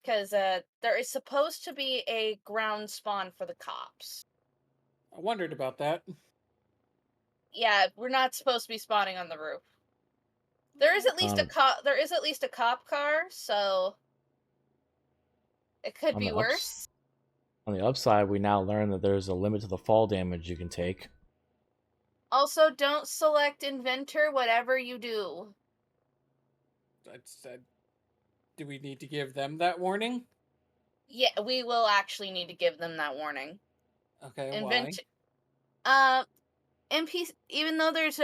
Because there is supposed to be a ground spawn for the cops. I wondered about that. Yeah, we're not supposed to be spawning on the roof. There is at least a cop. There is at least a cop car, so it could be worse. On the upside, we now learn that there's a limit to the fall damage you can take. Also, don't select inventor whatever you do. Do we need to give them that warning? Yeah, we will actually need to give them that warning. Okay, why? NPC, even though there's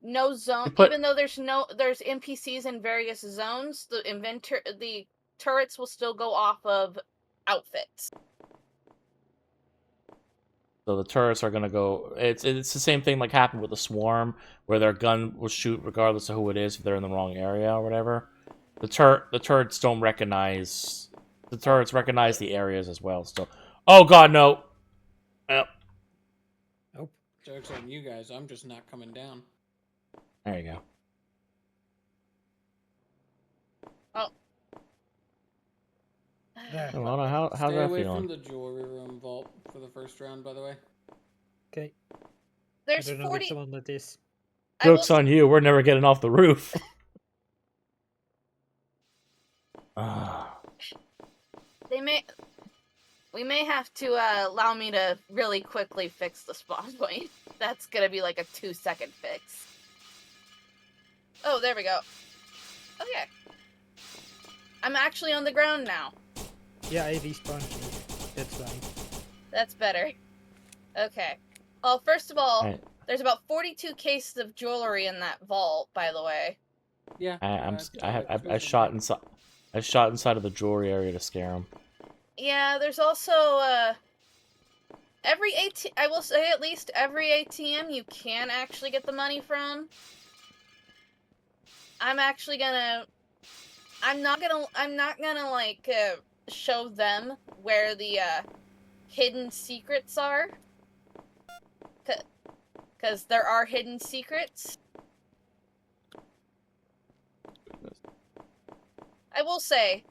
no zone, even though there's NPCs in various zones, the turrets will still go off of outfits. So the turrets are gonna go. It's the same thing like happened with the swarm, where their gun will shoot regardless of who it is if they're in the wrong area or whatever. The turrets don't recognize. The turrets recognize the areas as well. Still. Oh God, no. Yep. Nope. Joke's on you guys. I'm just not coming down. There you go. Oh. There. How's that feeling? Stay away from the jewelry room vault for the first round, by the way. Okay. There's I don't know 40... which one that is. Joke's on you. We're never getting off the roof. We may have to allow me to really quickly fix the spawn point. That's gonna be like a 2-second fix. Oh, there we go. Okay. I'm actually on the ground now. Yeah, I respawned you. That's fine. That's better. Okay. Well, first of all, Right. there's about 42 cases of jewelry in that vault, by the way. Yeah. I shot inside. I shot inside of the jewelry area to scare him. Yeah, there's also I will say at least every ATM you can actually get the money from. I'm not gonna like show them where the hidden secrets are, because there are hidden secrets. I will say,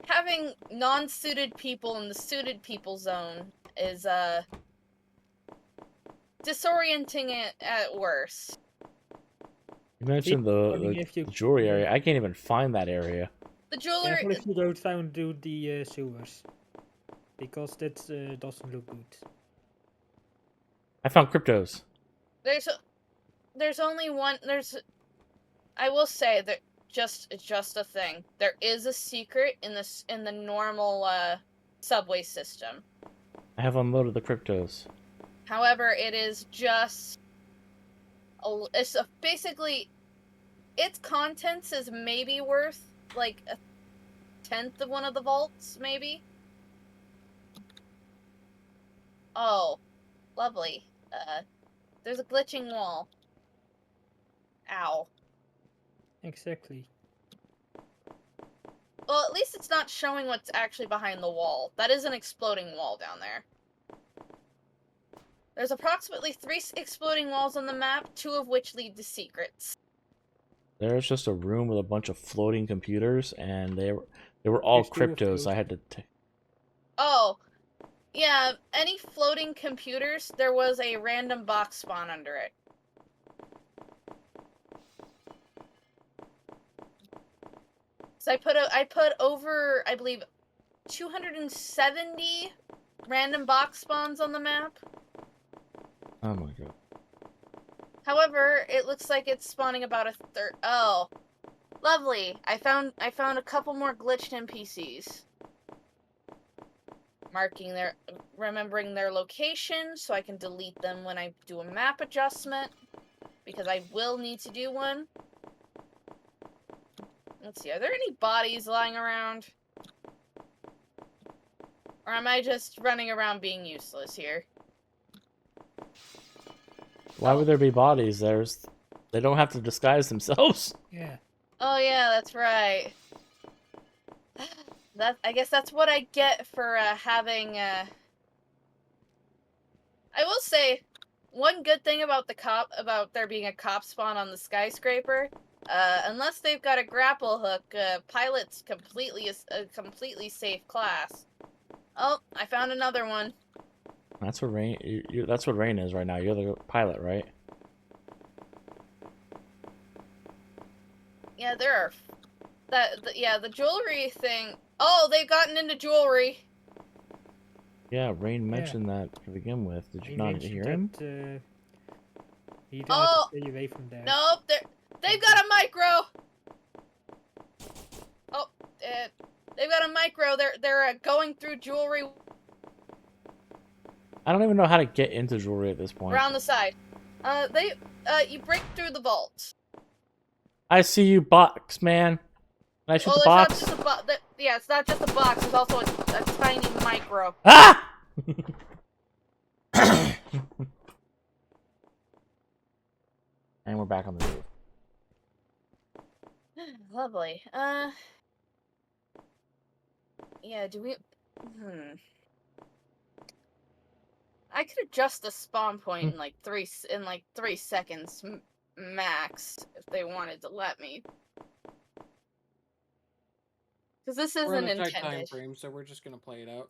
having non-suited people in the suited people zone is disorienting at worst. You mentioned the jewelry area. I can't even find that area. The jewelry. Careful if you go down to the sewers, because that doesn't look good. I found cryptos. There's only one. I will say that just a thing. There is a secret in the normal subway system. I have unloaded the cryptos. However, it is just basically its contents is maybe worth like a 10th of one of the vaults, maybe. Oh, lovely. There's a glitching wall. Ow. Exactly. Well, at least it's not showing what's actually behind the wall. That is an exploding wall down there. There's approximately 3 exploding walls on the map, 2 of which lead to secrets. There's just a room with a bunch of floating computers, and they were all cryptos. So I had to. Oh, yeah. Any floating computers, there was a random box spawn under it. So I put over, I believe, 270 random box spawns on the map. Oh my god. However, it looks like it's spawning about a third. Oh, lovely! I found a couple more glitched NPCs. Remembering their location, so I can delete them when I do a map adjustment, because I will need to do one. Let's see, are there any bodies lying around? Or am I just running around being useless here? Why would there be bodies? They don't have to disguise themselves. Yeah. Oh yeah, that's right. I guess that's what I get for having. I will say, one good thing about about there being a cop spawn on the skyscraper Unless they've got a grapple hook, pilot's a completely safe class. Oh, I found another one. That's what Rain. That's what Rain is right now. You're the pilot, right? Yeah, there are. Yeah, the jewelry thing. Oh, they've gotten into jewelry. Yeah, Rain mentioned that to begin with. Did you not hear him? He'd have Oh, to stay away from there. nope. They've got a micro. Oh, they've got a micro. They're going through jewelry I don't even know how to get into jewelry at this point. around the side. You break through the vault. I see you, box man. Can I shoot the Well, box? it's not just a box. Yeah, it's not just a box. It's also a tiny micro. Ah! And we're back on the roof. Lovely. Yeah. Do we? I could adjust the spawn point in like 3 seconds max if they wanted to let me. Because this We're isn't in a tight time intended. frame, so we're just gonna play it out.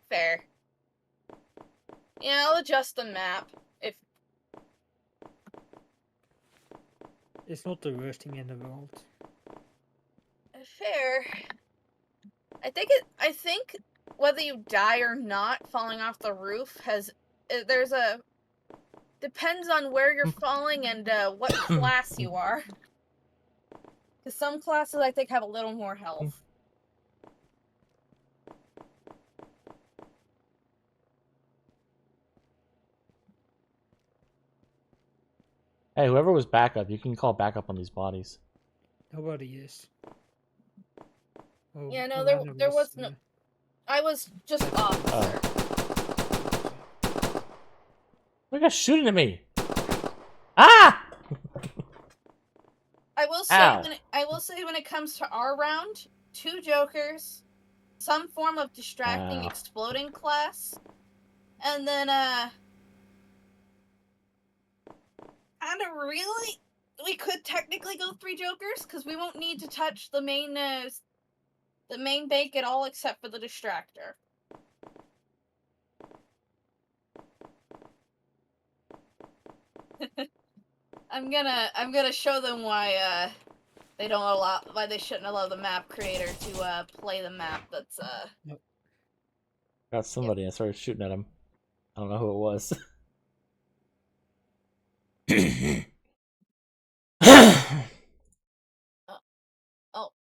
Fair. Yeah, I'll adjust the map if. It's not the worst thing in the world. Fair. I think whether you die or not, falling off the roof depends on where you're falling and what class you are. Because some classes I think have a little more health. Hey, whoever was backup, you can call backup on these bodies. Nobody is. Oh, Yeah, no, Alana there was no. I was just off. Look at shooting at me. Ah! I will say when it comes to our round, 2 jokers, some form of distracting exploding class, and then kind of really we could technically go 3 jokers because we won't need to touch the main bank at all except for the distractor. I'm gonna show them why why they shouldn't allow the map creator to play the map that's Got somebody. I started shooting at him. I don't know who it was. oh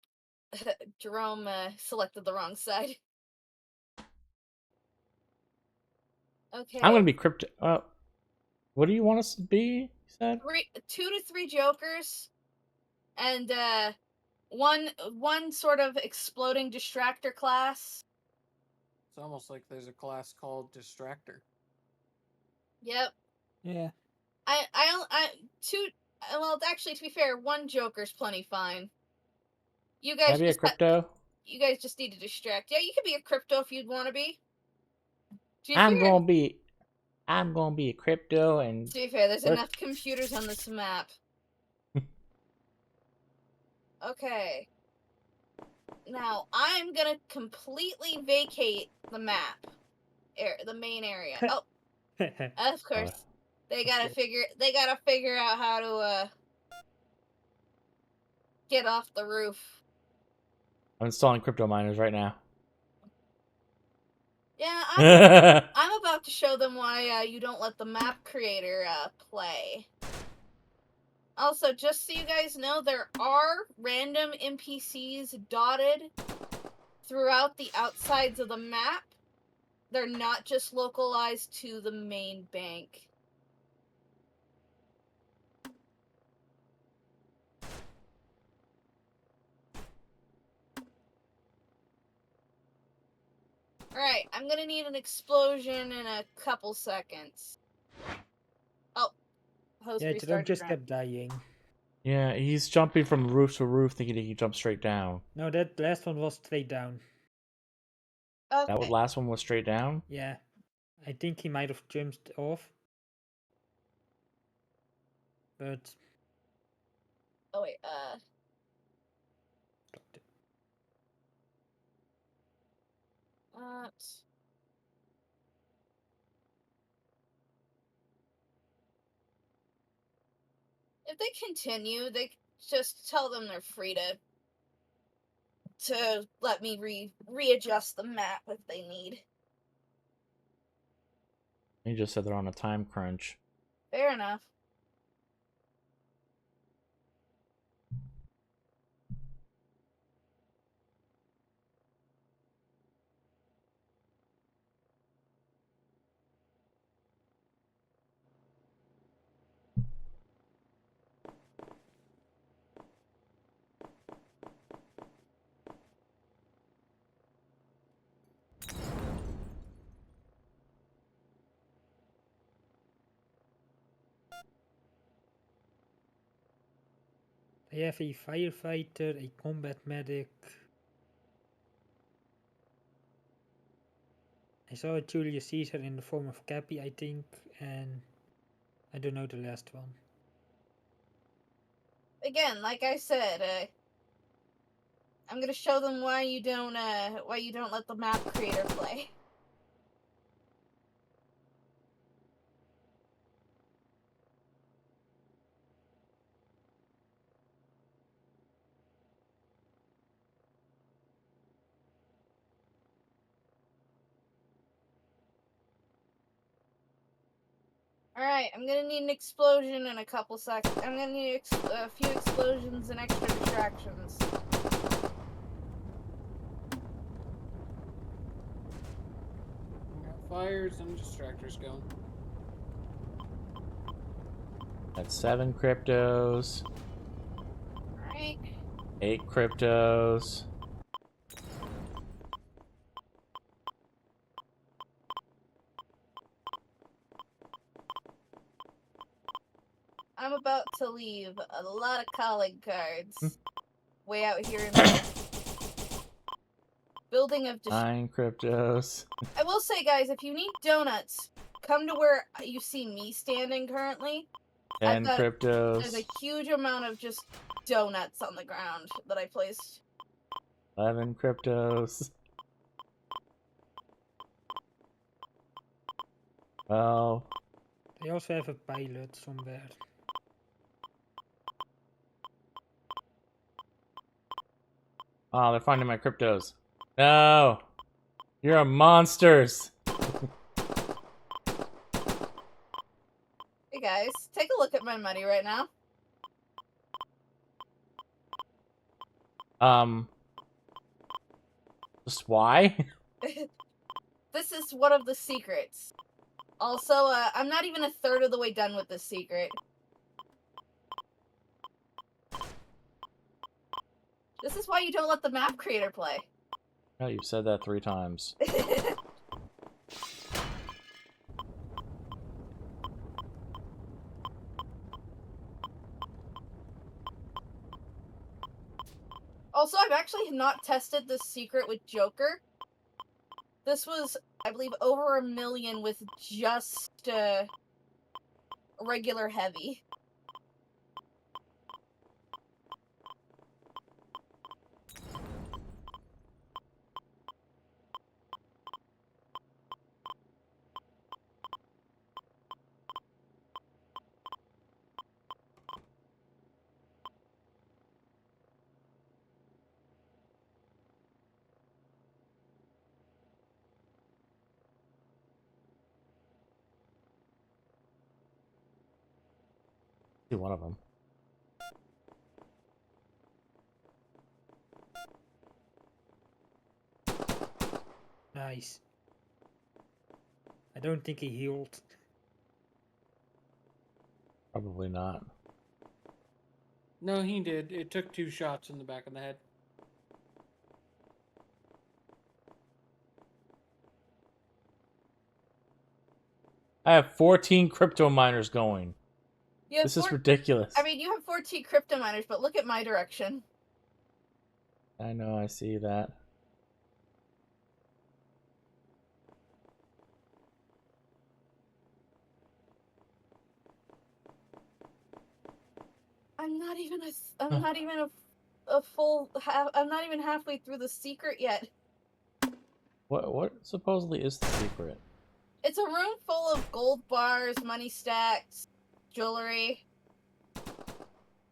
Jerome selected the wrong side. Okay. I'm gonna be crypto. What do you want us to be? You said 2 to 3 jokers, and one sort of exploding distractor class. It's almost like there's a class called Distractor. Yep. Yeah. Well, actually, to be fair, 1 joker's plenty fine. You Can I guys be a crypto? You guys just need to distract. Yeah, you can be a crypto if you'd want to be. I'm gonna be a crypto and. To be fair, there's enough computers on this map. Okay. Now, I'm gonna completely vacate the map. The main area. Oh, of course. They gotta figure out how to, get off the roof. I'm installing crypto miners right now. Yeah, I'm about to show them why, you don't let the map creator, play. Also, just so you guys know, there are random NPCs dotted throughout the outsides of the map. They're not just localized to the main bank. Alright, I'm gonna need an explosion in a couple seconds. Oh, host Yeah, Jerome restarted. just kept dying. Yeah, he's jumping from roof to roof thinking he can jump straight down. No, that last one was straight down. Okay. That last one was straight down? Yeah. I think he might have jumped off. But Oh wait, uh, if they continue, they just tell them they're free to let me readjust the map if they need. You just said they're on a time crunch. Fair enough. I have a firefighter, a combat medic. I saw a Julius Caesar in the form of Cappy, I think, and I don't know the last one. Again, like I said, I'm gonna show them why you don't let the map creator play. Alright, I'm gonna need an explosion in a couple seconds. I'm gonna need a few explosions and extra distractions. We got fires and distractors going. That's 7 cryptos. Alright. 8 cryptos. I'm about to leave a lot of calling cards way out here in the building of 9 cryptos. I will say, guys, if you need donuts, come to where you see me standing currently. 10 there's cryptos. a huge amount of just donuts on the ground that I placed. 11 cryptos. 12. I also have a pilot somewhere. Oh, they're finding my cryptos. No! You're a monsters! Hey guys, take a look at my money right now. Just why? This is one of the secrets. Also, I'm not even a third of the way done with this secret. This is why you don't let the map creator play. Oh, you've said that 3 times. Also, I've actually not tested this secret with Joker. This was, I believe, over 1 million with just regular heavy. See one of them. Nice. I don't think he healed. Probably not. No, he did. It took 2 shots in the back of the head. I have 14 crypto miners going. This is ridiculous. I mean, you have 14 crypto miners, but look at my direction. I know, I see that. I'm not even a full half. I'm not even halfway through the secret yet. What supposedly is the secret? It's a room full of gold bars, money stacks, jewelry.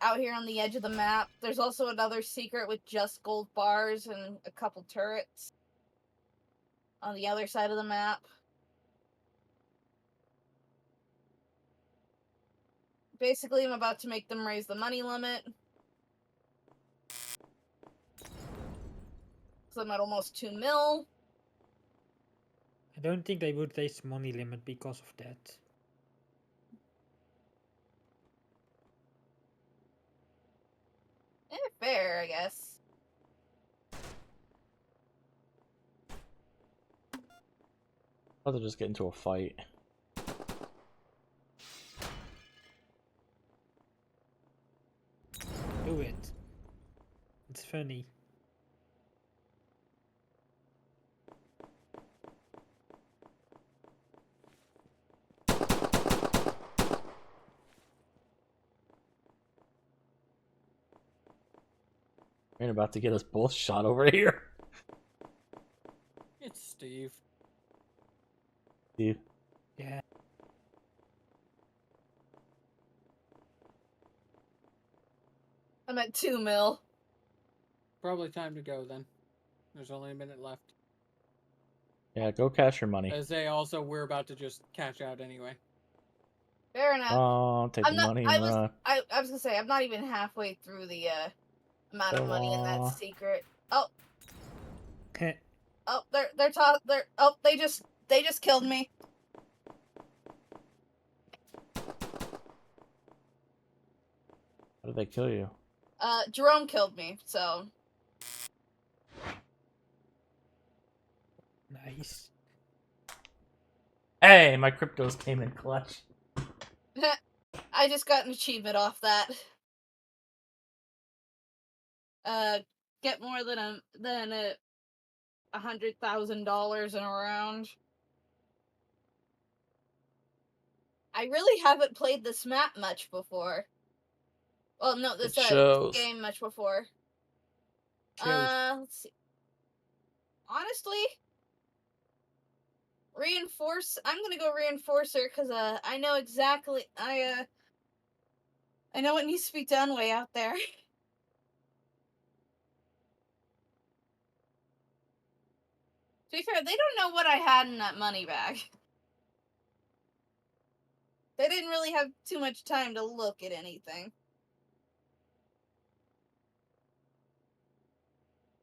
Out here on the edge of the map. There's also another secret with just gold bars and a couple turrets on the other side of the map. Basically, I'm about to make them raise the money limit. So I'm at almost 2 mil. I don't think they would raise the money limit because of that. Fair, I guess. I'll have to just get into a fight. Do it. It's funny. We're about to get us both shot over here. It's Steve. Steve. Yeah. I'm at 2 mil. Probably time to go then. There's only a minute left. Yeah, go cash your money. As they also, we're about to just cash out anyway. Fair enough. Oh, take the money and run. I was gonna say, I'm not even halfway through the amount of money in that secret. Oh. Oh, they just killed me. How did they kill you? Jerome killed me, so. Nice. Hey, my cryptos came in clutch. I just got an achievement off that. Get more than $100,000 in a round. I really haven't played this map much before. Well, no, this game much before. Let's see. Honestly, I'm gonna go Reinforcer because I know exactly I know what needs to be done way out there. To be fair, they don't know what I had in that money bag. They didn't really have too much time to look at anything.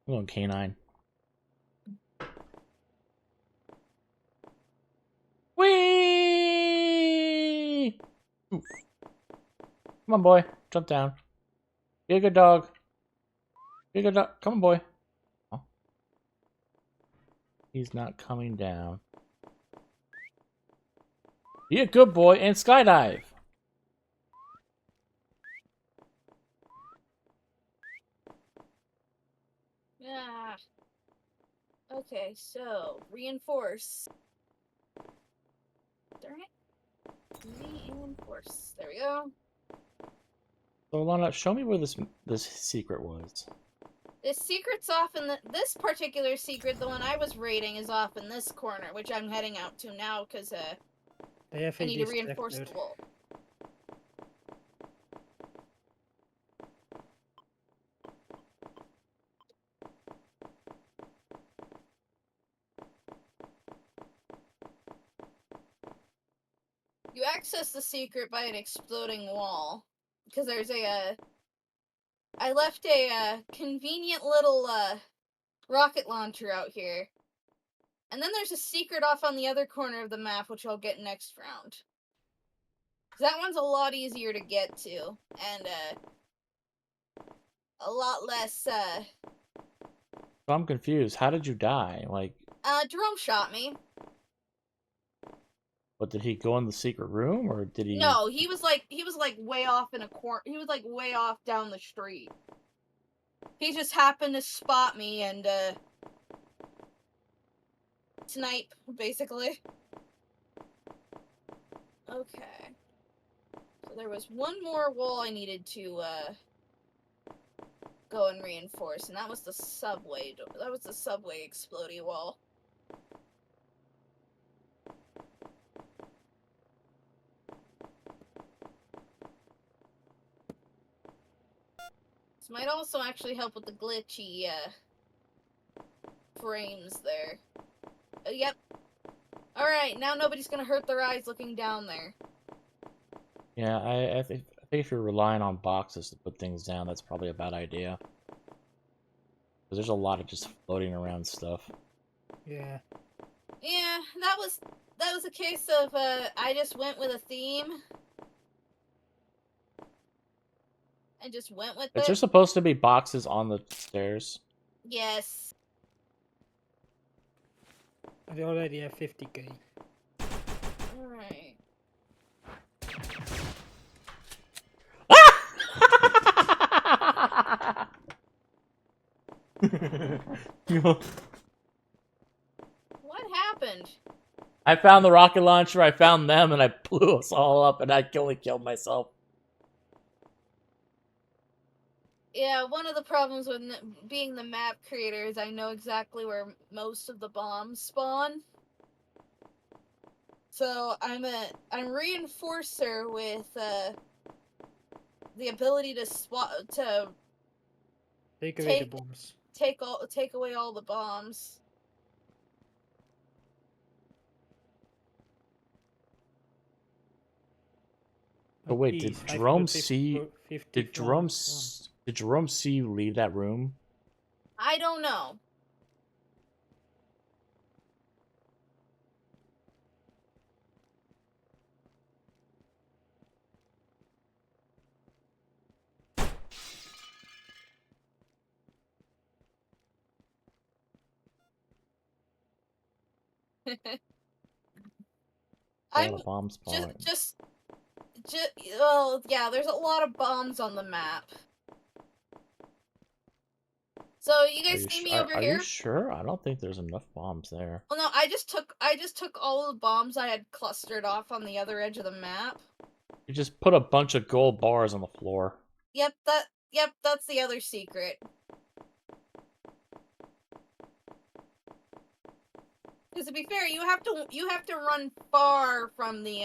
I'm going canine. Whee! Ooh. Come on, boy. Jump down. Be a good dog. Be a good dog. Come on, boy. Oh. He's not coming down. Be a good boy and skydive. Yeah. Okay, so reinforce. Darn it. Reinforce. There we go. So, Alana, show me where this secret was. This secret's off in this particular secret, the one I was raiding, is off in this corner, which I'm heading out to now because They have I need to reinforce the wall. You access the secret by an exploding wall. Because there's I left a convenient little rocket launcher out here. And then there's a secret off on the other corner of the map, which I'll get next round. That one's a lot easier to get to. And a lot less So I'm confused. How did you die? Like, Jerome shot me. what, did he go in the secret room or did he? No, he was like way off in a corner. He was like way off down the street. He just happened to spot me and snipe, basically. Okay. So there was one more wall I needed to go and reinforce, and that was the subway. That was the subway explodey wall. This might also actually help with the glitchy frames there. Yep. Alright, now nobody's gonna hurt their eyes looking down there. Yeah, I think if you're relying on boxes to put things down, that's probably a bad idea. Because there's a lot of just floating around stuff. Yeah. Yeah, that was a case of I just went with a theme. And just went with Is there it. supposed to be boxes on the stairs? Yes. I already have 50k. Alright. What happened? I found the rocket launcher, I found them, and I blew us all up, and I only killed myself. Yeah, one of the problems with being the map creator is I know exactly where most of the bombs spawn. So I'm reinforcer with the ability to Take away the bombs. take away all the bombs. Oh wait, Geez, did Jerome see? 50 Did Jerome see you leave that room? I don't know. I'm A bomb spot. just well, yeah, there's a lot of bombs on the map. So you guys see me over Are here? you sure? I don't think there's enough bombs there. Well, no, I just took all of the bombs I had clustered off on the other edge of the map. You just put a bunch of gold bars on the floor. Yep, that's the other secret. Because to be fair, you have to run far from the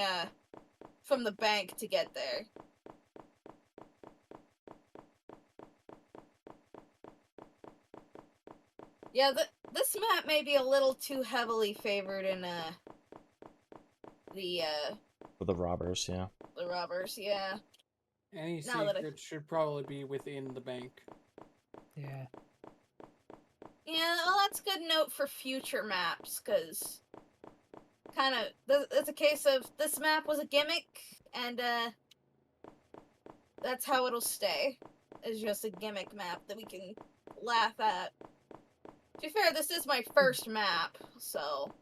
bank to get there. Yeah, this map may be a little too heavily favored in For the robbers, yeah. the robbers, yeah. Any Now that secret should probably be within the bank. Yeah. Yeah, well, that's a good note for future maps, because kind of, it's a case of this map was a gimmick, and that's how it'll stay. It's just a gimmick map that we can laugh at. To be fair, this is my first map, so...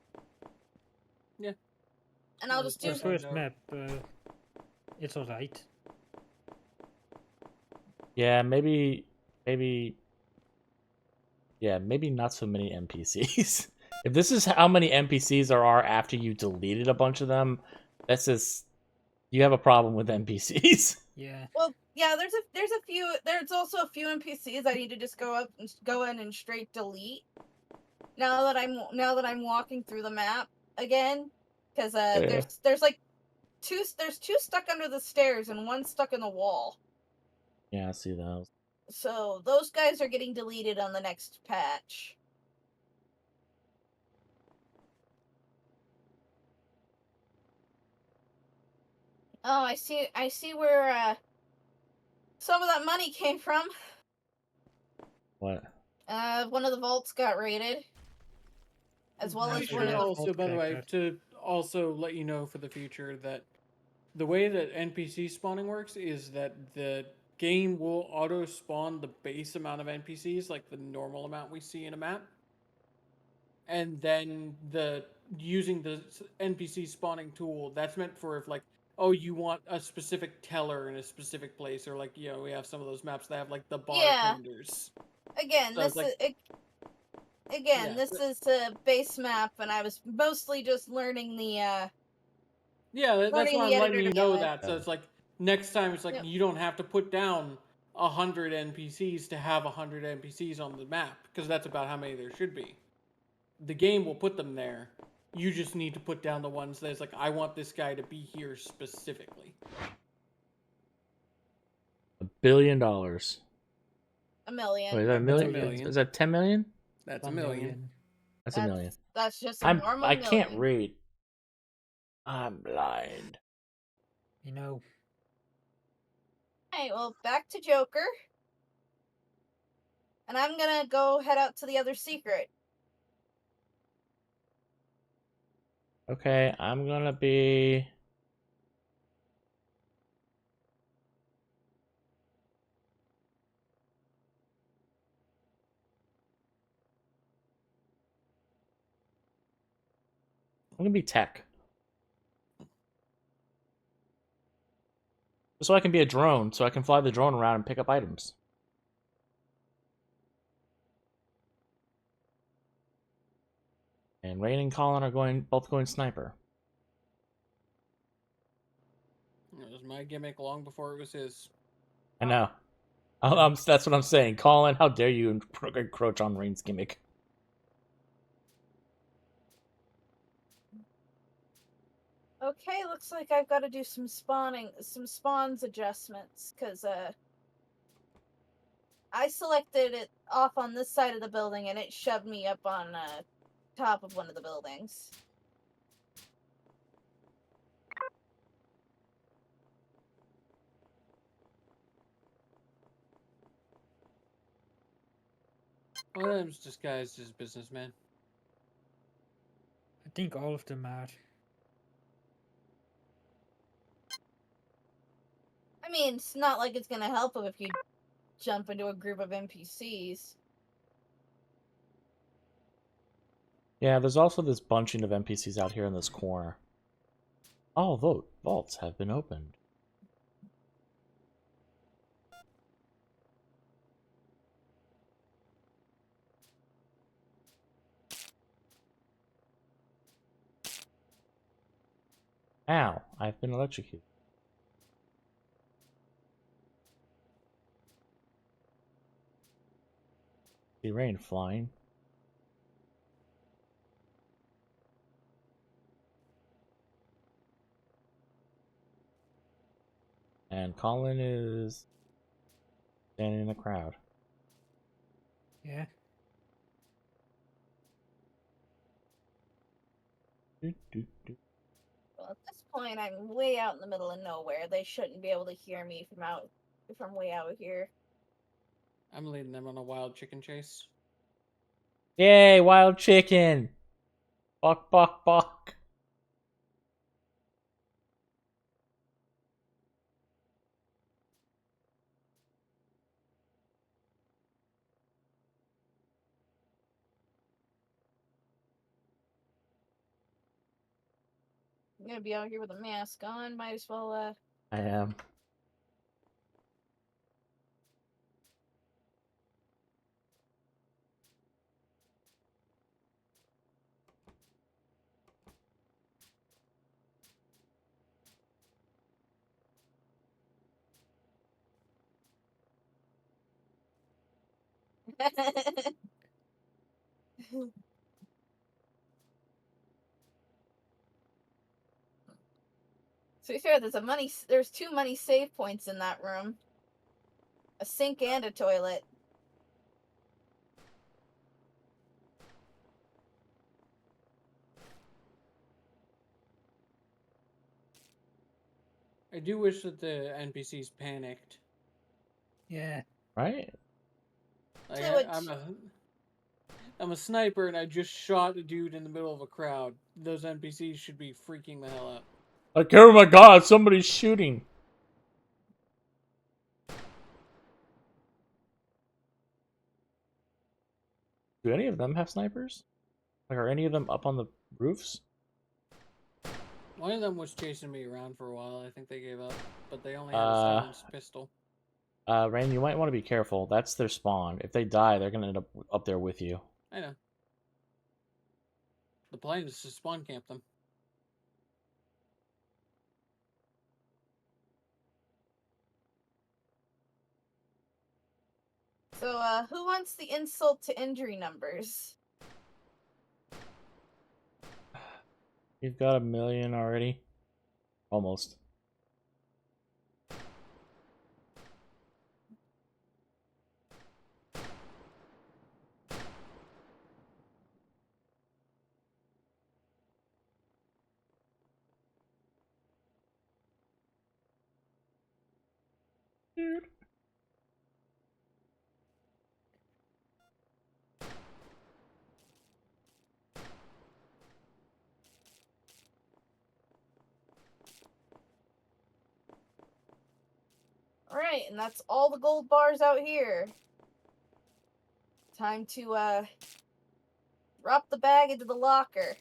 Yeah. And I'll just do... The first map, it's alright. Yeah, maybe not so many NPCs. If this is how many NPCs there are after you deleted a bunch of them, that's just you have a problem with NPCs. Yeah. Well, yeah, there's also a few NPCs I need to just go in and straight delete. Now that I'm walking through the map again, because Yeah. there's like two stuck under the stairs and one stuck in the wall. Yeah, I see those. So those guys are getting deleted on the next patch. Oh, I see where some of that money came from. What? One of the vaults got raided. As well I as one should of the... also, by the way, to also let you know for the future that the way that NPC spawning works is that the game will auto spawn the base amount of NPCs, like the normal amount we see in a map, and then using the NPC spawning tool, that's meant for if like, oh, you want a specific teller in a specific place, or like, you know, we have some of those maps that have like the bartenders. Again, So this like, is this is a base map, and I was mostly just learning the yeah, that's learning why the I'm letting editor you know together. that. So it's like Next time, it's like Yep. you don't have to put down 100 NPCs to have 100 NPCs on the map, because that's about how many there should be. The game will put them there. You just need to put down the ones that's like, I want this guy to be here specifically. $1 billion. $1 Wait, million. is that a That's a million? million. Is that 10 million? That's a 1 million. That's a million. That's just a normal I million. can't read. I'm blind. You know, Hey, well, back to Joker. And I'm gonna go head out to the other secret. Okay, I'm gonna be. I'm gonna be tech. So I can be a drone, so I can fly the drone around and pick up items. And Rain and Colin are both going sniper. It was my gimmick long before it was his. I know. That's what I'm saying. Colin, how dare you encroach on Rain's gimmick? Okay, looks like I've got to do some spawns adjustments, because, I selected it off on this side of the building, and it shoved me up on, top of one of the buildings. One of them's disguised as businessman. I think all of them are. I mean, it's not like it's gonna help him if you jump into a group of NPCs. Yeah, there's also this bunching of NPCs out here in this corner. All vaults have been opened. Ow, I've been electrocuted. See Rain flying. And Colin is standing in the crowd. Yeah. Do, do, do. Well, at this point, I'm way out in the middle of nowhere. They shouldn't be able to hear me from way out here. I'm leading them on a wild chicken chase. Yay, wild chicken! Buck, buck, buck. I'm gonna be out here with a mask on. Might as well, I am. To be fair, there's 2 money save points in that room. A sink and a toilet. I do wish that the NPCs panicked. Yeah. Right? Like, So I'm a sniper and I just shot a dude in the middle of a crowd. Those NPCs should be freaking the hell out. Like, oh my god, somebody's shooting. Do any of them have snipers? Like, are any of them up on the roofs? One of them was chasing me around for a while. I think they gave up, but they only had a silenced pistol. Rain, you might want to be careful. That's their spawn. If they die, they're gonna end up there with you. I know. The plan is to spawn camp them. So, who wants the insult to injury numbers? You've got 1 million already. Almost. Alright, and that's all the gold bars out here. Time to, drop the bag into the locker.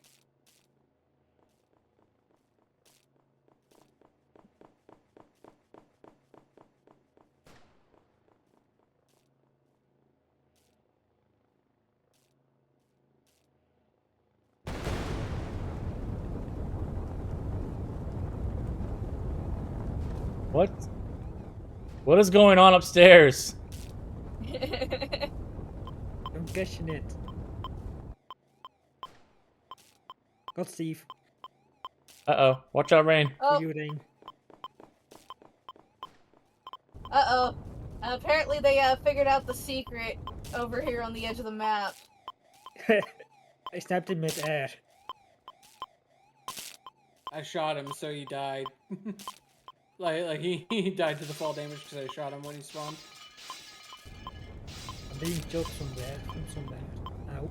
What? What is going on upstairs? Don't question it. Got Steve. Uh-oh. Watch out, Rain. For Oh, you, Rain. uh-oh. Apparently they, figured out the secret over here on the edge of the map. I snapped in mid-air. I shot him, so he died. like he died to the fall damage because I shot him when he spawned. I'm being shot somewhere. From somewhere. Ow.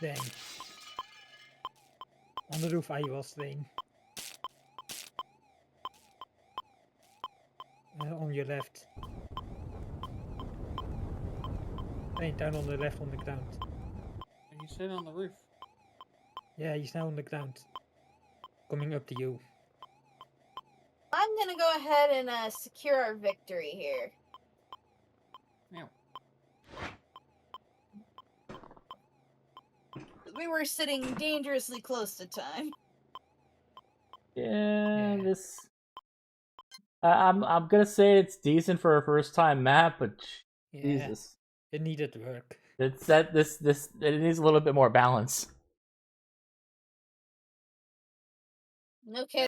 Dang. On the roof I was, Rain. On your left. Rain, down on the left on the ground. And he stayed on the roof. Yeah, he's now on the ground. Coming up to you. I'm gonna go ahead and, secure our victory here. Yeah. We were sitting dangerously close to time. Yeah, Yeah. this. I'm gonna say it's decent for a first time map, but Yeah. Jesus, It needed work. it's that this it needs a little bit more balance. Okay.